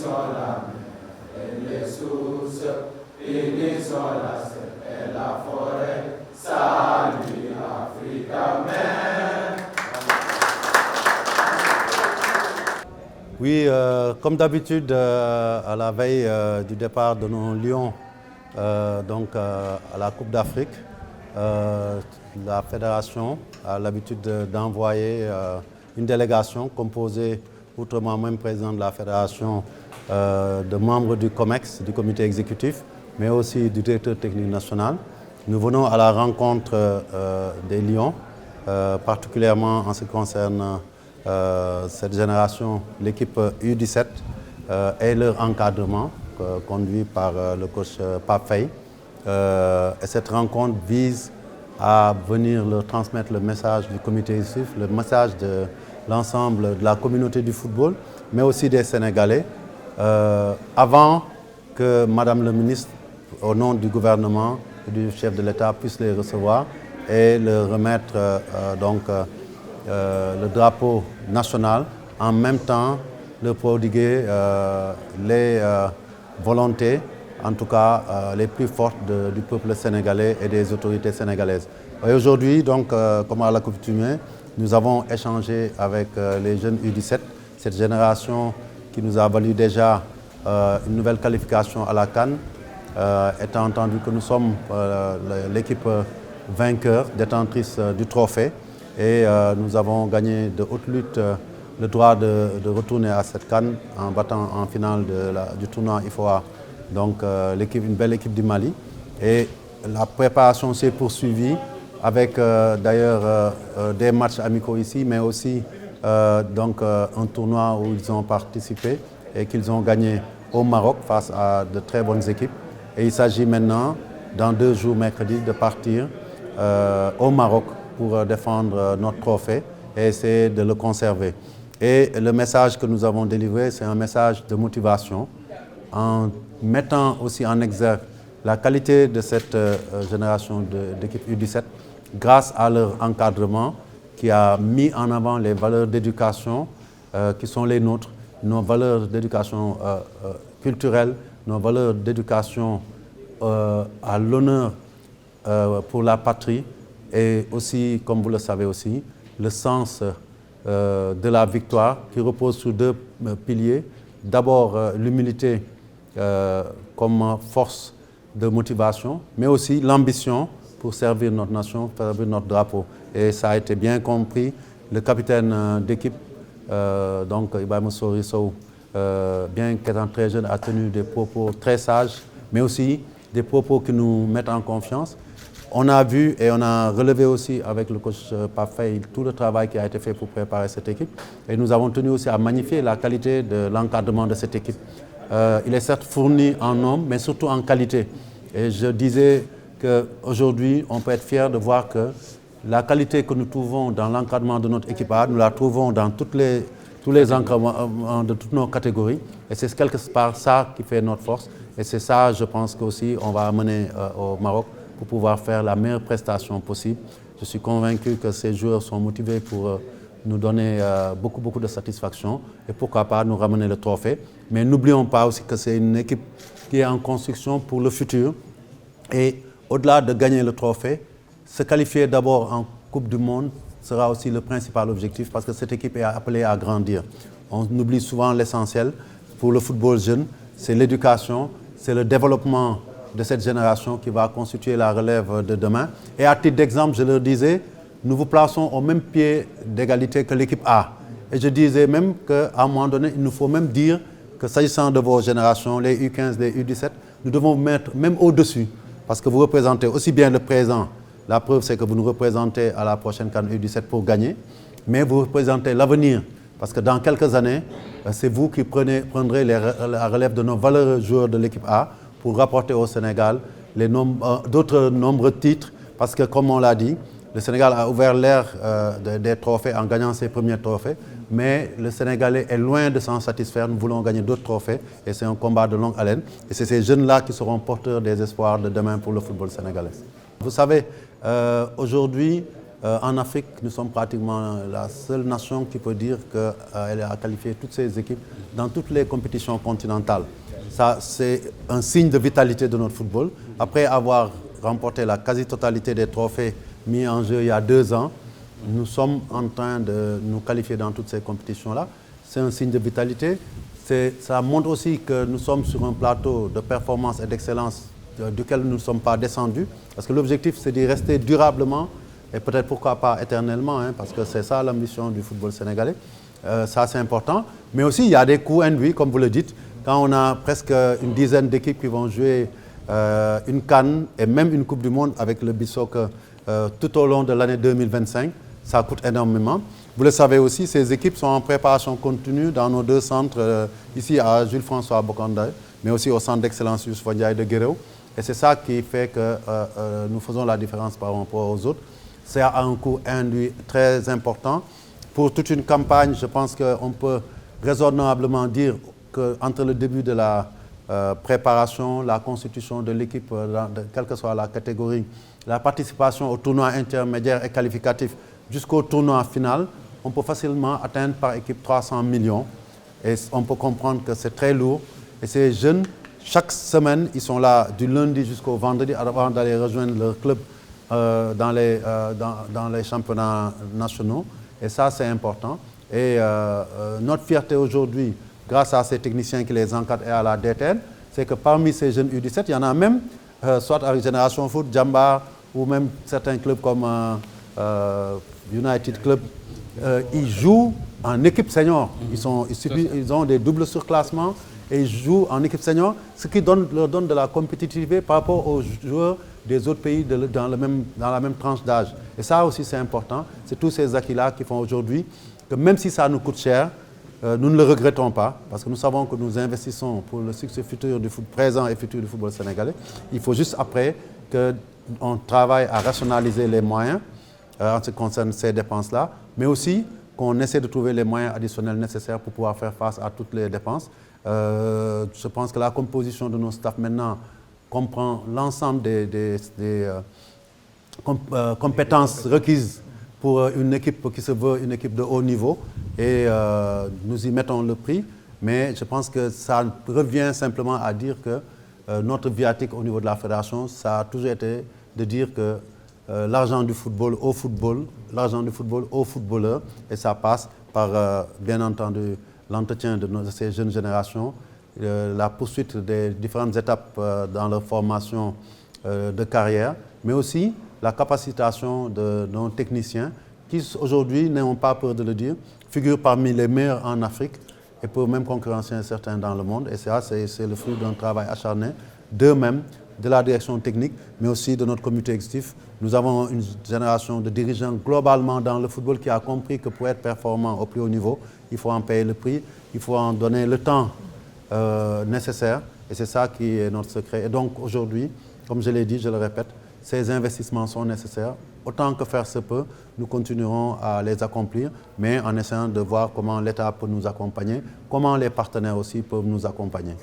sont la mer et les sources, unis sont la steppe et la forêt. Salut Africa, mère. Oui, comme d'habitude, à la veille du départ de nos Lions à la Coupe d'Afrique, la fédération a l'habitude d'envoyer une délégation composée, outre moi-même président de la fédération, de membres du COMEX, du comité exécutif, mais aussi du directeur technique national. Nous venons à la rencontre des Lions, particulièrement en ce qui concerne cette génération, l'équipe U17 et leur encadrement conduit par le coach Pape Faye. Et cette rencontre vise à venir leur transmettre le message du comité exécutif, le message de l'ensemble de la communauté du football, mais aussi des Sénégalais, avant que Madame le ministre, au nom du gouvernement et du chef de l'État, puisse les recevoir et leur remettre le drapeau national, en même temps de prodiguer les volontés, en tout cas les plus fortes du peuple sénégalais et des autorités sénégalaises. Et aujourd'hui, donc, comme à l'accoutumée, nous avons échangé avec les jeunes U17, cette génération qui nous a valu déjà une nouvelle qualification à la CAN, étant entendu que nous sommes l'équipe vainqueur, détentrice du trophée. Et nous avons gagné de haute lutte le droit de retourner à cette CAN en battant en finale du tournoi IFOA, donc une belle équipe du Mali. Et la préparation s'est poursuivie avec d'ailleurs des matchs amicaux ici, mais aussi un tournoi où ils ont participé et qu'ils ont gagné au Maroc face à de très bonnes équipes. Et il s'agit maintenant, dans 2 jours mercredi, de partir au Maroc pour défendre notre trophée et essayer de le conserver. Et le message que nous avons délivré, c'est un message de motivation, en mettant aussi en exergue la qualité de cette génération d'équipe U17 grâce à leur encadrement qui a mis en avant les valeurs d'éducation qui sont les nôtres, nos valeurs d'éducation culturelle, nos valeurs d'éducation à l'honneur pour la patrie, et aussi, comme vous le savez aussi, le sens de la victoire qui repose sur 2 piliers. D'abord, l'humilité comme force de motivation, mais aussi l'ambition pour servir notre nation, servir notre drapeau. Et ça a été bien compris. Le capitaine d'équipe, Ibrahima Sow, bien qu'étant très jeune, a tenu des propos très sages, mais aussi des propos qui nous mettent en confiance. On a vu et on a relevé aussi avec le coach Pape Faye tout le travail qui a été fait pour préparer cette équipe. Et nous avons tenu aussi à magnifier la qualité de l'encadrement de cette équipe. Il est certes fourni en nombre, mais surtout en qualité. Et je disais qu'aujourd'hui, on peut être fier de voir que la qualité que nous trouvons dans l'encadrement de notre équipe A, nous la trouvons dans tous les encadrements de toutes nos catégories. Et c'est quelque part ça qui fait notre force. Et c'est ça, je pense qu'aussi, on va amener au Maroc pour pouvoir faire la meilleure prestation possible. Je suis convaincu que ces joueurs sont motivés pour nous donner beaucoup de satisfaction et pourquoi pas nous ramener le trophée. Mais n'oublions pas aussi que c'est une équipe qui est en construction pour le futur. Et au-delà de gagner le trophée, se qualifier d'abord en Coupe du Monde sera aussi le principal objectif parce que cette équipe est appelée à grandir. On oublie souvent l'essentiel pour le football jeune, c'est l'éducation, c'est le développement de cette génération qui va constituer la relève de demain. Et à titre d'exemple, je leur disais, nous vous plaçons au même pied d'égalité que l'équipe A. Et je disais même qu'à un moment donné, il nous faut même dire que s'agissant de vos générations, les U15, les U17, nous devons vous mettre même au-dessus. Parce que vous représentez aussi bien le présent, la preuve c'est que vous nous représentez à la prochaine CAN U17 pour gagner, mais vous représentez l'avenir. Parce que dans quelques années, c'est vous qui prendrez la relève de nos valeureux joueurs de l'équipe A pour rapporter au Sénégal d'autres nombreux titres. Parce que comme on l'a dit, le Sénégal a ouvert l'ère des trophées en gagnant ses premiers trophées. Mais le Sénégalais est loin de s'en satisfaire. Nous voulons gagner d'autres trophées et c'est un combat de longue haleine. Et c'est ces jeunes-là qui seront porteurs des espoirs de demain pour le football sénégalais. Vous savez, aujourd'hui, En Afrique, nous sommes pratiquement la seule nation qui peut dire qu'elle a qualifié toutes ses équipes dans toutes les compétitions continentales. Ça, c'est un signe de vitalité de notre football. Après avoir remporté la quasi-totalité des trophées mis en jeu il y a 2 ans, nous sommes en train de nous qualifier dans toutes ces compétitions-là. C'est un signe de vitalité. Ça montre aussi que nous sommes sur un plateau de performance et d'excellence duquel nous ne sommes pas descendus. Parce que l'objectif, c'est d'y rester durablement et peut-être pourquoi pas éternellement, parce que c'est ça l'ambition du football sénégalais. Ça, c'est important. Mais aussi, il y a des coups induits, comme vous le dites. Quand on a presque une dizaine d'équipes qui vont jouer une CAN et même une Coupe du Monde avec le beach soccer tout au long de l'année 2025, ça coûte énormément. Vous le savez aussi, ces équipes sont en préparation continue dans nos 2 centres, ici à Jules-François Bocandé, mais aussi au centre d'excellence Youssoupha Ndiaye de Guéréo. Et c'est ça qui fait que nous faisons la différence par rapport aux autres. C'est un coût induit très important. Pour toute une campagne, je pense qu'on peut raisonnablement dire qu'entre le début de la préparation, la constitution de l'équipe, quelle que soit la catégorie, la participation au tournoi intermédiaire et qualificatif jusqu'au tournoi final, on peut facilement atteindre par équipe 300 millions. Et on peut comprendre que c'est très lourd. Et ces jeunes, chaque semaine, ils sont là du lundi jusqu'au vendredi avant d'aller rejoindre leur club dans les championnats nationaux. Et ça, c'est important. Et notre fierté aujourd'hui, grâce à ces techniciens qui les encadrent et à la DTN, c'est que parmi ces jeunes U17, il y en a même, soit avec Génération Foot, Djambar, ou même certains clubs comme United Club, ils jouent en équipe senior. Ils ont des doubles surclassements et ils jouent en équipe senior, ce qui leur donne de la compétitivité par rapport aux joueurs des autres pays dans la même tranche d'âge. Et ça aussi, c'est important. C'est tous ces acquis-là qui font aujourd'hui que même si ça nous coûte cher, nous ne le regrettons pas, parce que nous savons que nous investissons pour le succès futur du foot présent et futur du football sénégalais. Il faut juste après qu'on travaille à rationaliser les moyens en ce qui concerne ces dépenses-là, mais aussi qu'on essaie de trouver les moyens additionnels nécessaires pour pouvoir faire face à toutes les dépenses. Je pense que la composition de nos staffs maintenant comprend l'ensemble des compétences requises pour une équipe qui se veut une équipe de haut niveau et nous y mettons le prix, mais je pense que ça revient simplement à dire que notre viatique au niveau de la fédération, ça a toujours été de dire que l'argent du football, l'argent du football aux footballeurs, et ça passe par, bien entendu, l'entretien de ces jeunes générations, la poursuite des différentes étapes dans leur formation de carrière, mais aussi la capacitation de nos techniciens qui, aujourd'hui, n'ont pas peur de le dire, figurent parmi les meilleurs en Afrique et peuvent même concurrencer certains dans le monde. Et ça, c'est le fruit d'un travail acharné d'eux-mêmes, de la direction technique, mais aussi de notre comité exécutif. Nous avons une génération de dirigeants globalement dans le football qui a compris que pour être performant au plus haut niveau, il faut en payer le prix, il faut en donner le temps nécessaire. Et c'est ça qui est notre secret. Et donc aujourd'hui, comme je l'ai dit, je le répète, ces investissements sont nécessaires. Autant que faire se peut, nous continuerons à les accomplir, mais en essayant de voir comment l'État peut nous accompagner, comment les partenaires aussi peuvent nous accompagner.